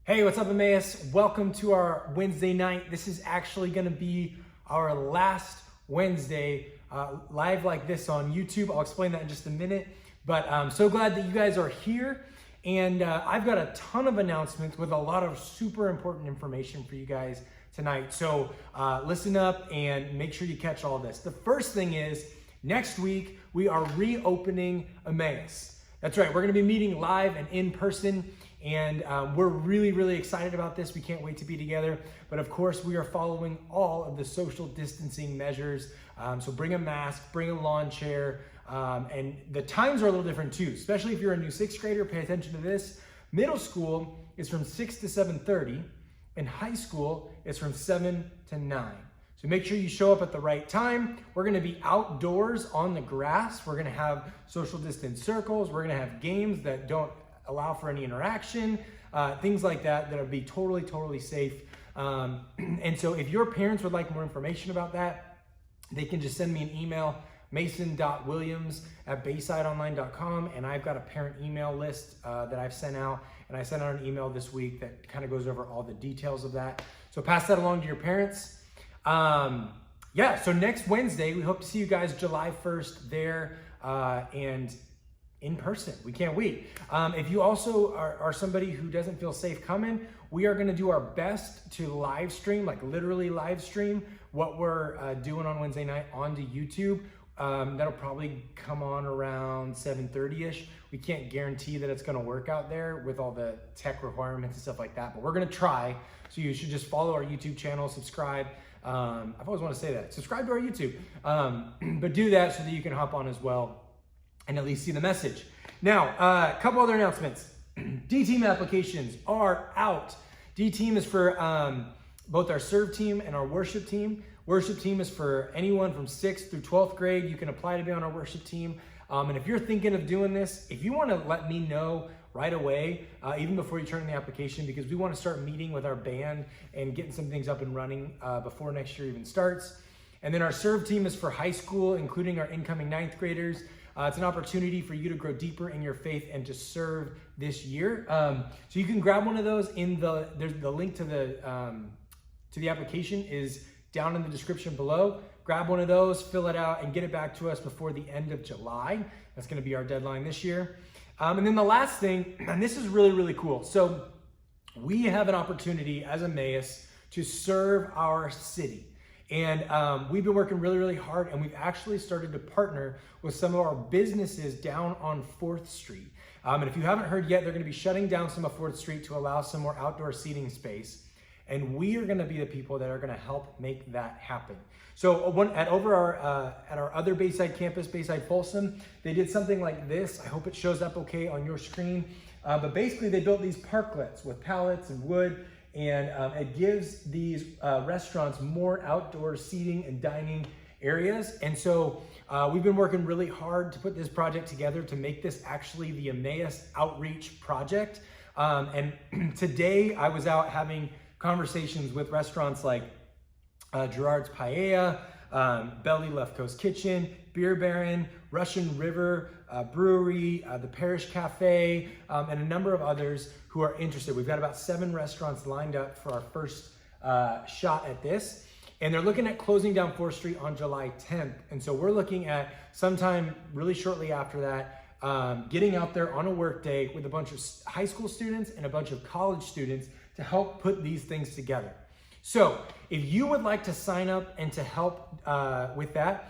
Hey, what's up, Emmaus? Welcome to our Wednesday night. This is actually going to be our last Wednesday live like this on YouTube. I'll explain that in just a minute. But I'm so glad that you guys are here. And I've got a ton of announcements with a lot of super important information for you guys tonight. So listen up and make sure you catch all this. The first thing is next week we are reopening Emmaus. That's right. We're going to be meeting live and in person. And we're really excited about this. We can't wait to be together. But of course, we are following all of the social distancing measures. So bring a mask, bring a lawn chair. And the times are a little different too, especially if you're a new sixth grader, pay attention to this. Middle school is from 6 to 7:30 and high school is from 7 to 9. So make sure you show up at the right time. We're gonna be outdoors on the grass. We're gonna have social distance circles. We're gonna have games that don't allow for any interaction, things like that, that'll be totally safe. And so if your parents would like more information about that, they can just send me an email, mason.williams@baysideonline.com, and I've got a parent email list that I've sent out, and I sent out an email this week that kind of goes over all the details of that. So pass that along to your parents. Yeah, so next Wednesday, we hope to see you guys July 1st there, and in person. We can't wait. If you also are somebody who doesn't feel safe coming, we are gonna do our best to live stream, like literally live stream what we're doing on Wednesday night onto YouTube. That'll probably come on around 7:30-ish. We can't guarantee that it's gonna work out there with all the tech requirements and stuff like that, but we're gonna try. So you should just follow our YouTube channel, subscribe. I've always wanted to say that, subscribe to our YouTube. But do that so that you can hop on as well and at least see the message. Now, a couple other announcements. D-Team applications are out. D-Team is for both our serve team and our worship team. Worship team is for anyone from 6th through 12th grade. You can apply to be on our worship team. And if you're thinking of doing this, if you want to let me know right away, even before you turn in the application, because we want to start meeting with our band and getting some things up and running before next year even starts. And then our serve team is for high school, including our incoming 9th graders. It's an opportunity for you to grow deeper in your faith and to serve this year. So you can grab one of those there's the link to the application is down in the description below. Grab one of those, fill it out, and get it back to us before the end of July. That's gonna be our deadline this year. And then the last thing, and this is really cool. So we have an opportunity as Emmaus to serve our city. And we've been working really hard, and we've actually started to partner with some of our businesses down on 4th Street. And if you haven't heard yet, they're gonna be shutting down some of 4th Street to allow some more outdoor seating space. And we are gonna be the people that are gonna help make that happen. So at our other Bayside campus, Bayside Folsom, they did something like this. I hope it shows up okay on your screen. But basically they built these parklets with pallets and wood, and it gives these restaurants more outdoor seating and dining areas. And so we've been working really hard to put this project together to make this actually the Emmaus Outreach Project. And today I was out having conversations with restaurants like Gerard's Paella, Belly Left Coast Kitchen, Beer Baron, Russian River Brewery, the Parish Cafe, and a number of others who are interested. We've got about 7 restaurants lined up for our first shot at this. And they're looking at closing down 4th Street on July 10th. And so we're looking at sometime really shortly after that, getting out there on a work day with a bunch of high school students and a bunch of college students to help put these things together. So if you would like to sign up and to help with that,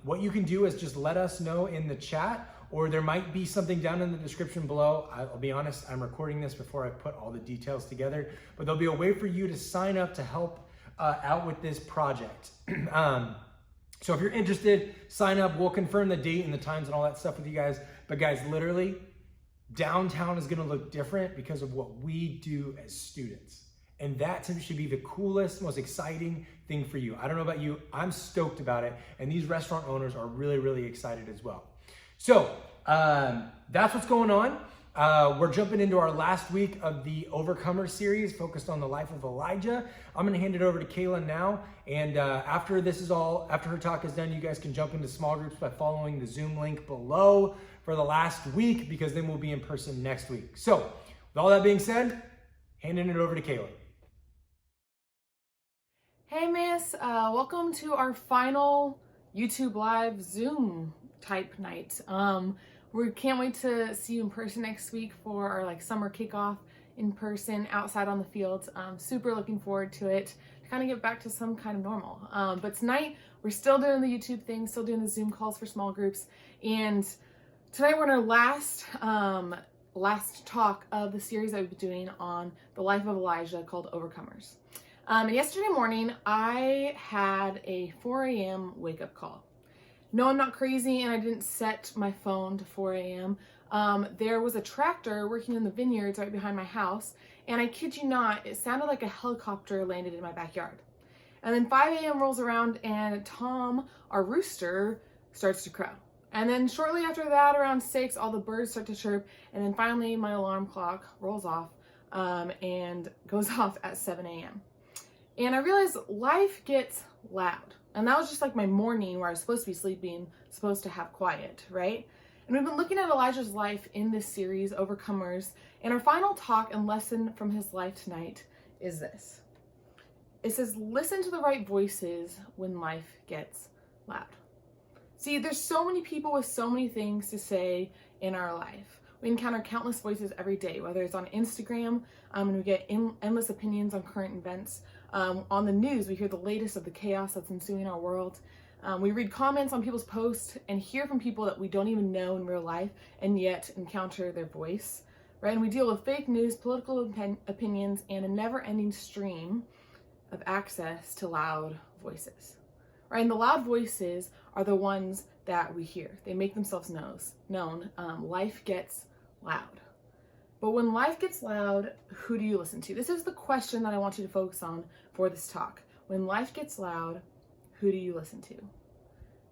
what you can do is just let us know in the chat, or there might be something down in the description below. I'll be honest, I'm recording this before I put all the details together, but there'll be a way for you to sign up to help out with this project. So if you're interested, sign up. We'll confirm the date and the times and all that stuff with you guys. But guys, literally, downtown is gonna look different because of what we do as students. And that should be the coolest, most exciting thing for you. I don't know about you, I'm stoked about it. And these restaurant owners are really excited as well. So that's what's going on. We're jumping into our last week of the Overcomer series focused on the life of Elijah. I'm gonna hand it over to Kayla now. And after her talk is done, you guys can jump into small groups by following the Zoom link below for the last week, because then we'll be in person next week. So with all that being said, handing it over to Kayla. Hey Miss, welcome to our final YouTube Live Zoom type night. We can't wait to see you in person next week for our summer kickoff in person outside on the fields. Super looking forward to it, to kind of get back to some kind of normal. But tonight we're still doing the YouTube thing, still doing the Zoom calls for small groups, and tonight we're in our last talk of the series that we've been doing on the life of Elijah called Overcomers. Yesterday morning, I had a 4 a.m. wake-up call. No, I'm not crazy, and I didn't set my phone to 4 a.m. There was a tractor working in the vineyards right behind my house, and I kid you not, it sounded like a helicopter landed in my backyard. And then 5 a.m. rolls around, and Tom, our rooster, starts to crow. And then shortly after that, around 6, all the birds start to chirp, and then finally my alarm clock rolls off and goes off at 7 a.m. And I realized life gets loud. And that was just like my morning where I was supposed to be sleeping, supposed to have quiet, right? And we've been looking at Elijah's life in this series, Overcomers. And our final talk and lesson from his life tonight is this. It says, listen to the right voices when life gets loud. See, there's so many people with so many things to say in our life. We encounter countless voices every day, whether it's on Instagram, and we get endless opinions on current events. On the news, we hear the latest of the chaos that's ensuing our world. We read comments on people's posts and hear from people that we don't even know in real life and yet encounter their voice, right? And we deal with fake news, political opinions, and a never-ending stream of access to loud voices, right? And the loud voices are the ones that we hear. They make themselves known. Life gets loud. But when life gets loud, who do you listen to? This is the question that I want you to focus on for this talk. When life gets loud, who do you listen to?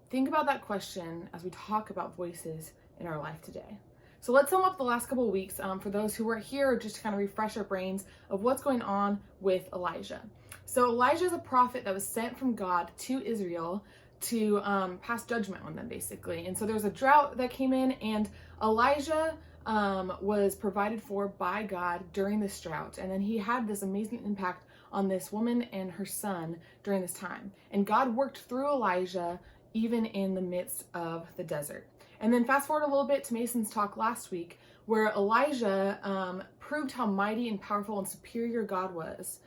Think about that question as we talk about voices in our life today. So let's sum up the last couple of weeks for those who weren't here, just to kind of refresh our brains of what's going on with Elijah. So Elijah is a prophet that was sent from God to Israel to pass judgment on them, basically. And so there was a drought that came in, and Elijah was provided for by God during this drought. And then he had this amazing impact on this woman and her son during this time. And God worked through Elijah even in the midst of the desert. And then fast forward a little bit to Mason's talk last week, where Elijah proved how mighty and powerful and superior God was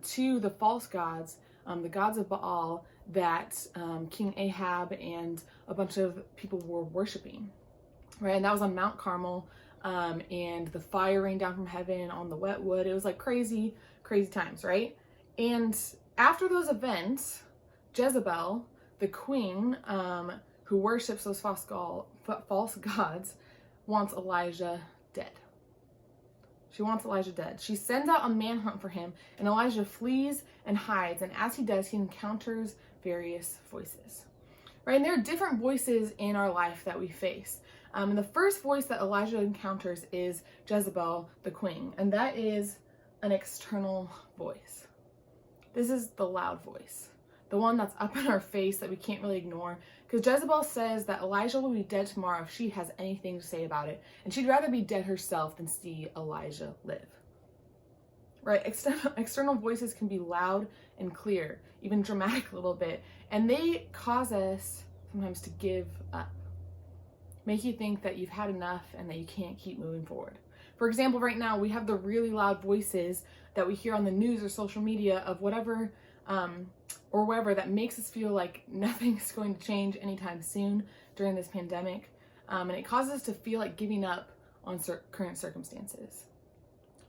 to the false gods, the gods of Baal that King Ahab and a bunch of people were worshiping. Right, and that was on Mount Carmel, and the fire rained down from heaven on the wet wood. It was like crazy times, right? And after those events, Jezebel, the queen who worships those false gods, wants Elijah dead. She wants Elijah dead. She sends out a manhunt for him, and Elijah flees and hides. And as he does, he encounters various voices. Right, and there are different voices in our life that we face. And the first voice that Elijah encounters is Jezebel, the queen, and that is an external voice. This is the loud voice, the one that's up in our face that we can't really ignore, because Jezebel says that Elijah will be dead tomorrow if she has anything to say about it, and she'd rather be dead herself than see Elijah live. Right, external voices can be loud and clear, even dramatic a little bit, and they cause us sometimes to give up. Make you think that you've had enough and that you can't keep moving forward. For example, right now we have the really loud voices that we hear on the news or social media of whatever or wherever that makes us feel like nothing's going to change anytime soon during this pandemic. And it causes us to feel like giving up on current circumstances.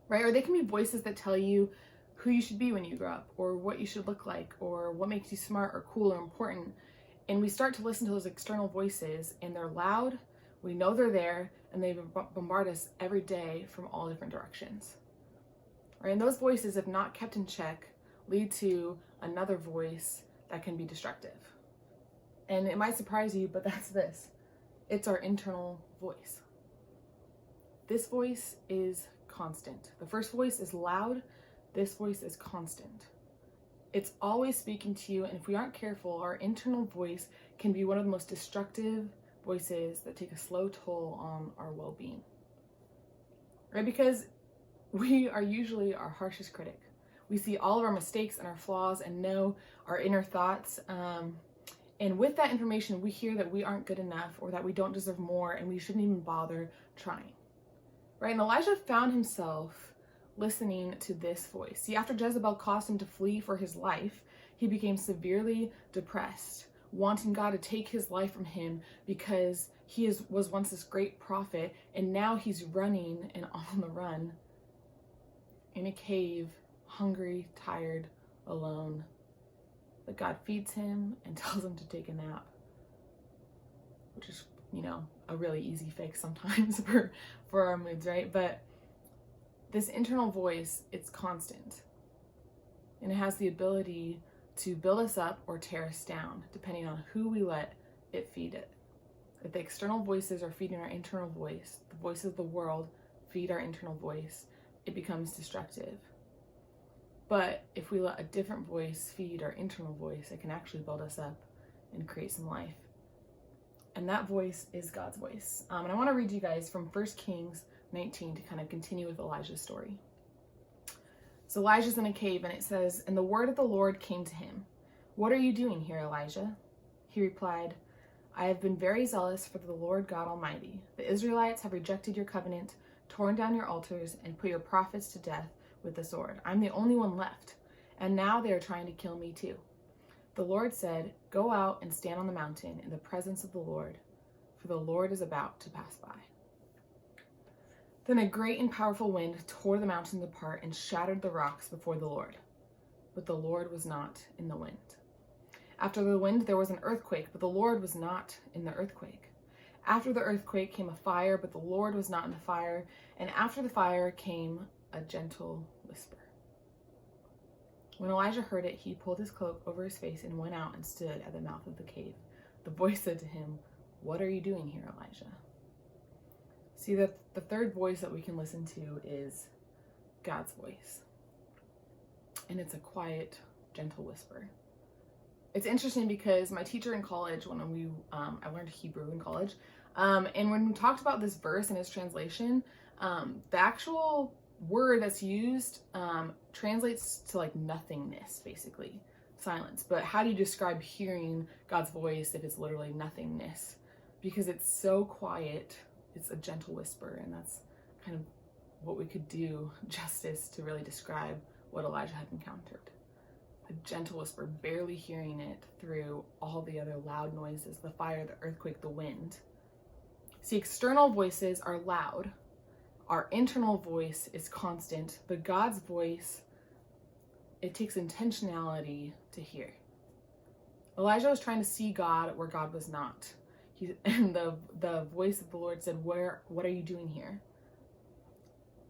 Right? Or they can be voices that tell you who you should be when you grow up, or what you should look like, or what makes you smart or cool or important. And we start to listen to those external voices, and they're loud, we know they're there, and they bombard us every day from all different directions. Right? And those voices, if not kept in check, lead to another voice that can be destructive. And it might surprise you, but that's this. It's our internal voice. This voice is constant. The first voice is loud. This voice is constant. It's always speaking to you, and if we aren't careful, our internal voice can be one of the most destructive voices that take a slow toll on our well-being. Right? Because we are usually our harshest critic. We see all of our mistakes and our flaws and know our inner thoughts. And with that information, we hear that we aren't good enough or that we don't deserve more and we shouldn't even bother trying. Right? And Elijah found himself listening to this voice. See, after Jezebel caused him to flee for his life, he became severely depressed, wanting God to take his life from him because he was once this great prophet, and now he's running and on the run in a cave, hungry, tired, alone. But God feeds him and tells him to take a nap, which is, a really easy fix sometimes for our moods, right? But this internal voice, it's constant, and it has the ability to build us up or tear us down, depending on who we let it feed it. If the external voices are feeding our internal voice, the voices of the world feed our internal voice, it becomes destructive. But if we let a different voice feed our internal voice, it can actually build us up and create some life. And that voice is God's voice. And I want to read you guys from 1 Kings 19 to kind of continue with Elijah's story. So Elijah's in a cave, and it says, "And the word of the Lord came to him. 'What are you doing here, Elijah?' He replied, 'I have been very zealous for the Lord God Almighty. The Israelites have rejected your covenant, torn down your altars, and put your prophets to death with the sword. I'm the only one left, and now they are trying to kill me too.' The Lord said, 'Go out and stand on the mountain in the presence of the Lord, for the Lord is about to pass by.' Then a great and powerful wind tore the mountains apart and shattered the rocks before the Lord. But the Lord was not in the wind. After the wind, there was an earthquake, but the Lord was not in the earthquake. After the earthquake came a fire, but the Lord was not in the fire. And after the fire came a gentle whisper." When Elijah heard it, he pulled his cloak over his face and went out and stood at the mouth of the cave. The voice said to him, "What are you doing here, Elijah?" See, the third voice that we can listen to is God's voice. And it's a quiet, gentle whisper. It's interesting because my teacher in college, when I learned Hebrew in college, and when we talked about this verse and its translation, the actual word that's used translates to like nothingness, basically, silence. But how do you describe hearing God's voice if it's literally nothingness? Because it's so quiet, it's a gentle whisper, and that's kind of what we could do justice to really describe what Elijah had encountered. A gentle whisper, barely hearing it through all the other loud noises, the fire, the earthquake, the wind. See, external voices are loud. Our internal voice is constant, but God's voice, it takes intentionality to hear. Elijah was trying to see God where God was not. And the voice of the Lord said, what are you doing here?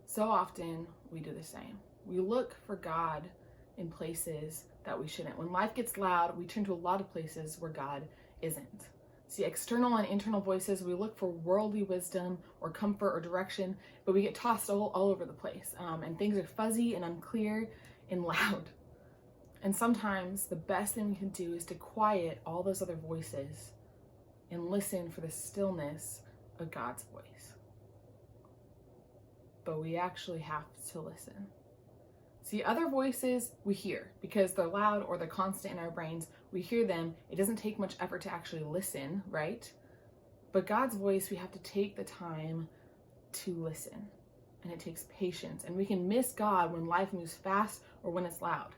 So often we do the same. We look for God in places that we shouldn't. When life gets loud, we turn to a lot of places where God isn't. See, external and internal voices, we look for worldly wisdom or comfort or direction, but we get tossed all over the place. And things are fuzzy and unclear and loud. And sometimes the best thing we can do is to quiet all those other voices and listen for the stillness of God's voice. But we actually have to listen. See, other voices we hear because they're loud or they're constant in our brains. We hear them. It doesn't take much effort to actually listen, right? But God's voice, we have to take the time to listen. And it takes patience. And we can miss God when life moves fast or when it's loud.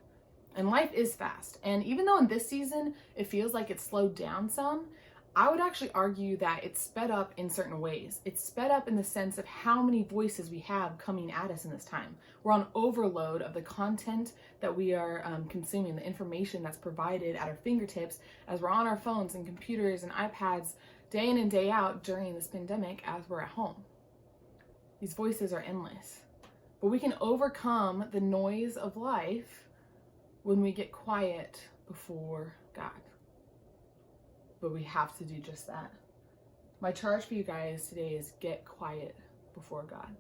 And life is fast. And even though in this season it feels like it's slowed down some, I would actually argue that it's sped up in certain ways. It's sped up in the sense of how many voices we have coming at us in this time. We're on overload of the content that we are consuming, the information that's provided at our fingertips as we're on our phones and computers and iPads day in and day out during this pandemic as we're at home. These voices are endless. But we can overcome the noise of life when we get quiet before God. But we have to do just that. My charge for you guys today is get quiet before God.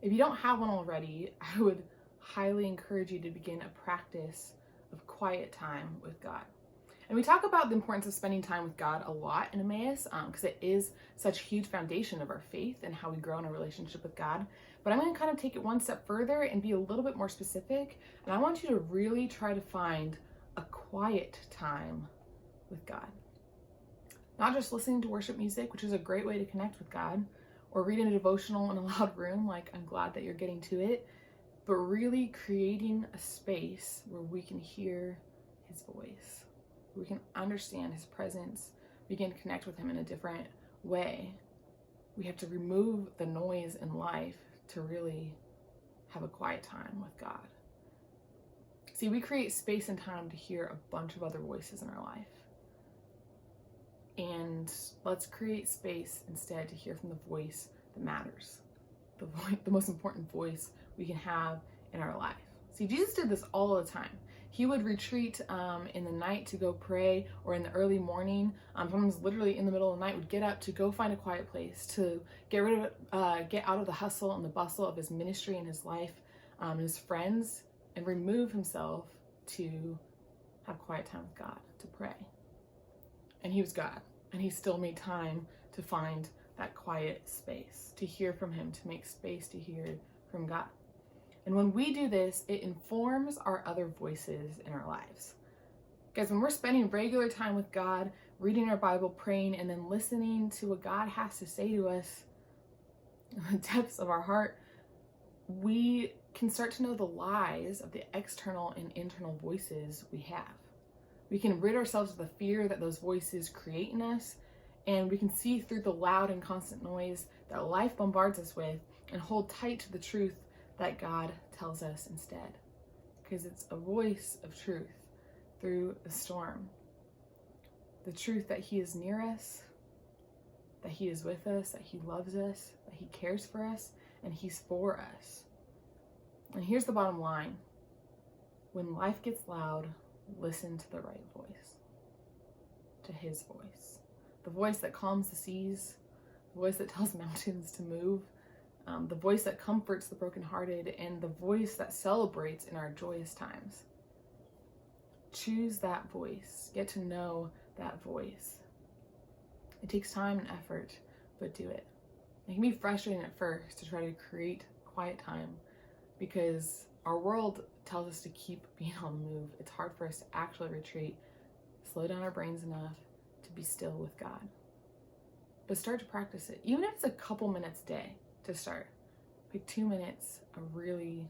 If you don't have one already, I would highly encourage you to begin a practice of quiet time with God. And we talk about the importance of spending time with God a lot in Emmaus because it is such a huge foundation of our faith and how we grow in our relationship with God. But I'm going to kind of take it one step further and be a little bit more specific. And I want you to really try to find a quiet time with God. Not just listening to worship music, which is a great way to connect with God, or reading a devotional in a loud room, like I'm glad that you're getting to it, but really creating a space where we can hear his voice, we can understand his presence, we can connect with him in a different way. We have to remove the noise in life to really have a quiet time with God. See, we create space and time to hear a bunch of other voices in our life. And let's create space instead to hear from the voice that matters, the most important voice we can have in our life. See, Jesus did this all the time. He would retreat in the night to go pray, or in the early morning, sometimes literally in the middle of the night, would get up to go find a quiet place, to get out of the hustle and the bustle of his ministry and his life, his friends, and remove himself to have quiet time with God, to pray. And he was God, and he still made time to find that quiet space, to hear from him, to make space to hear from God. And when we do this, it informs our other voices in our lives. Guys, when we're spending regular time with God, reading our Bible, praying, and then listening to what God has to say to us in the depths of our heart, we can start to know the lies of the external and internal voices we have. We can rid ourselves of the fear that those voices create in us, and we can see through the loud and constant noise that life bombards us with and hold tight to the truth that God tells us instead. Because it's a voice of truth through the storm. The truth that he is near us, that he is with us, that he loves us, that he cares for us, and he's for us. And here's the bottom line. When life gets loud, listen to the right voice, to his voice, the voice that calms the seas, the voice that tells mountains to move, the voice that comforts the brokenhearted, and the voice that celebrates in our joyous times. Choose that voice. Get to know that voice. It takes time and effort, but do it. It can be frustrating at first to try to create quiet time because our world tells us to keep being on the move. It's hard for us to actually retreat, slow down our brains enough to be still with God. But start to practice it. Even if it's a couple minutes a day to start. Like 2 minutes of really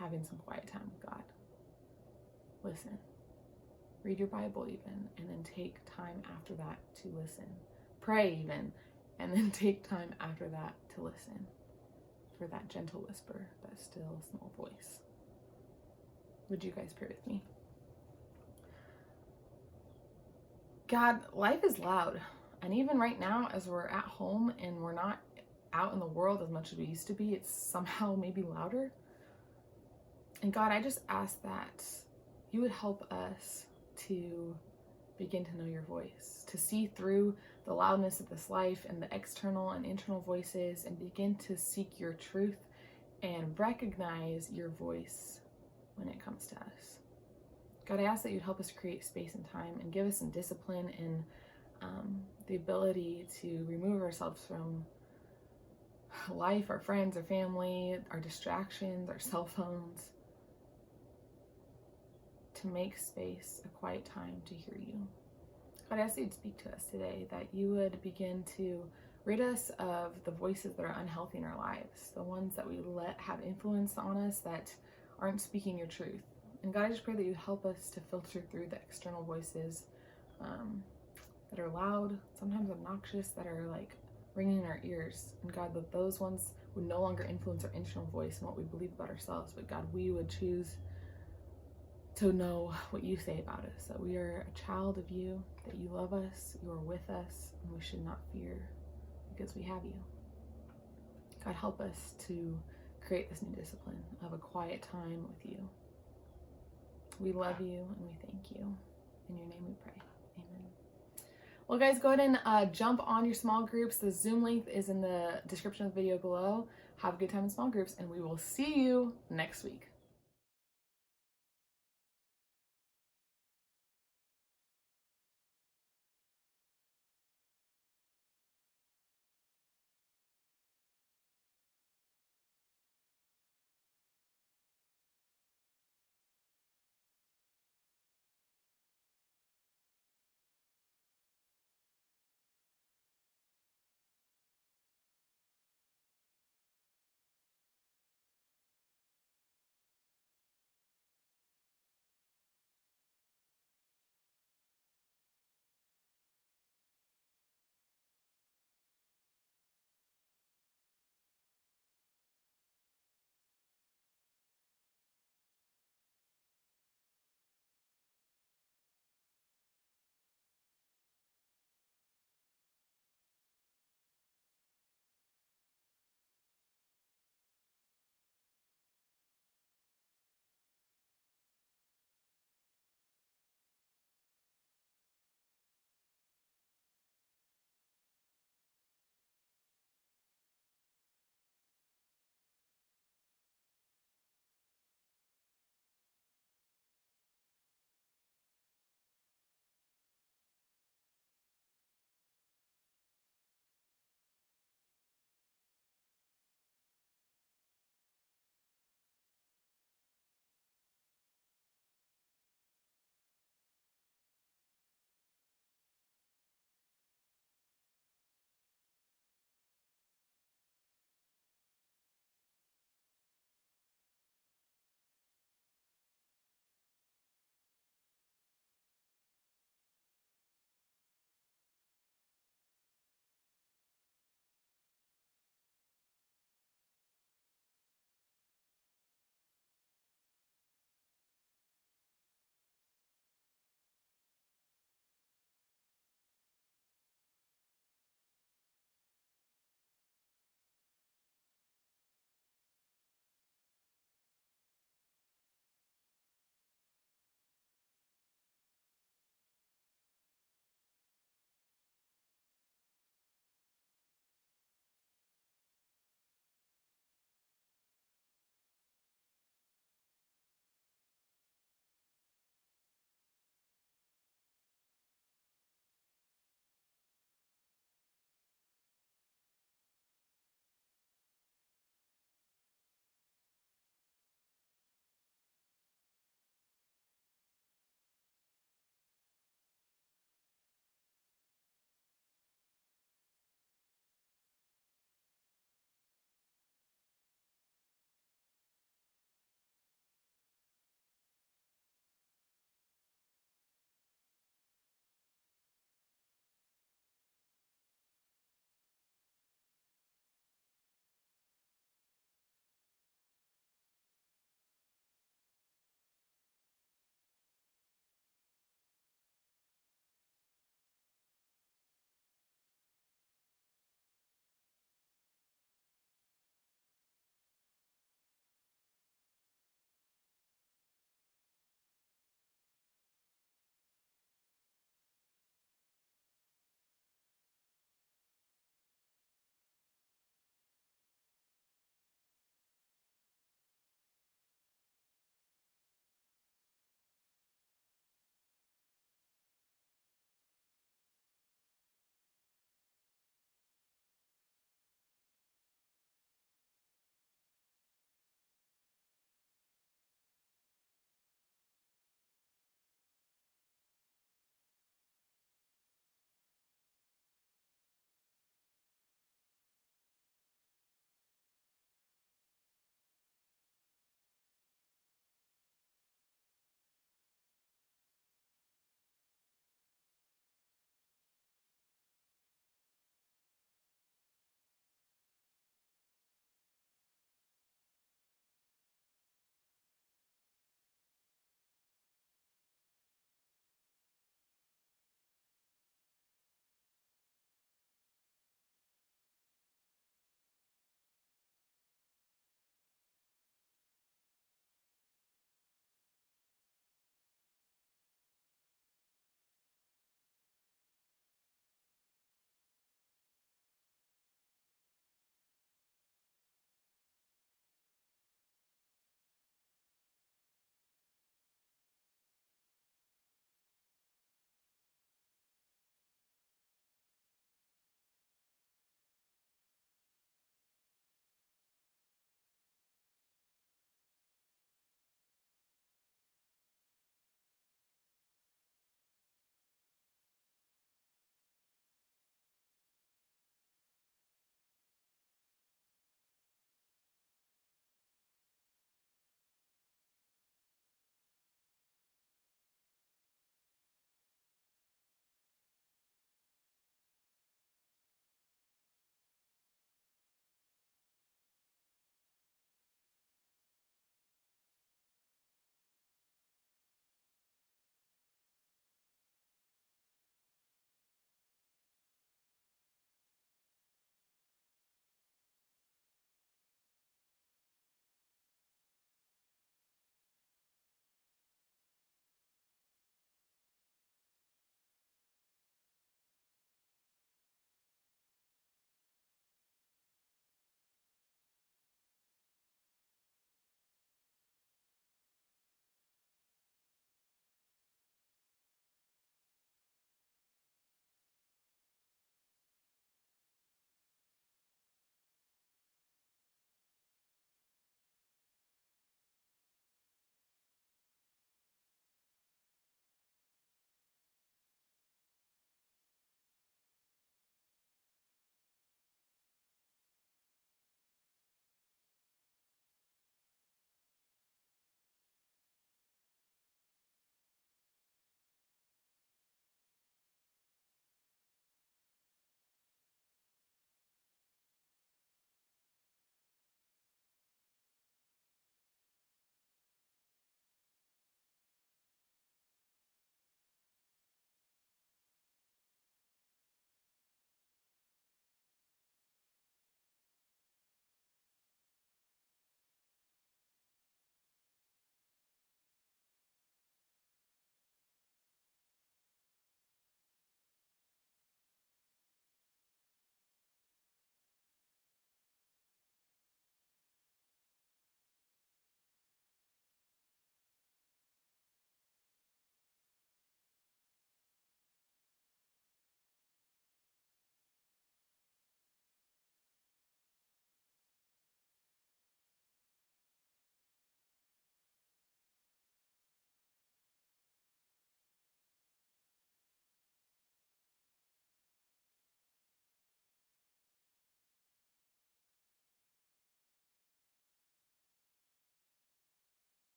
having some quiet time with God. Listen. Read your Bible even, and then take time after that to listen. Pray even, and then take time after that to listen for that gentle whisper, that still small voice. Would you guys pray with me? God, life is loud. And even right now, as we're at home and we're not out in the world as much as we used to be, it's somehow maybe louder. And God, I just ask that you would help us to begin to know your voice, to see through the loudness of this life and the external and internal voices, and begin to seek your truth and recognize your voice when it comes to us. God, I ask that you'd help us create space and time and give us some discipline and the ability to remove ourselves from life, our friends, our family, our distractions, our cell phones, to make space, a quiet time to hear you. God, I ask that you'd speak to us today, that you would begin to rid us of the voices that are unhealthy in our lives, the ones that we let have influence on us that aren't speaking your truth. And God, I just pray that you help us to filter through the external voices that are loud, sometimes obnoxious, that are like ringing in our ears. And God, that those ones would no longer influence our internal voice and what we believe about ourselves, but God, we would choose to know what you say about us, that we are a child of you, that you love us, you are with us, and we should not fear because we have you. God, help us to create this new discipline of a quiet time with you. We love you and we thank you. In your name we pray. Amen. Well, guys, go ahead and jump on your small groups. The Zoom link is in the description of the video below. Have a good time in small groups, and we will see you next week.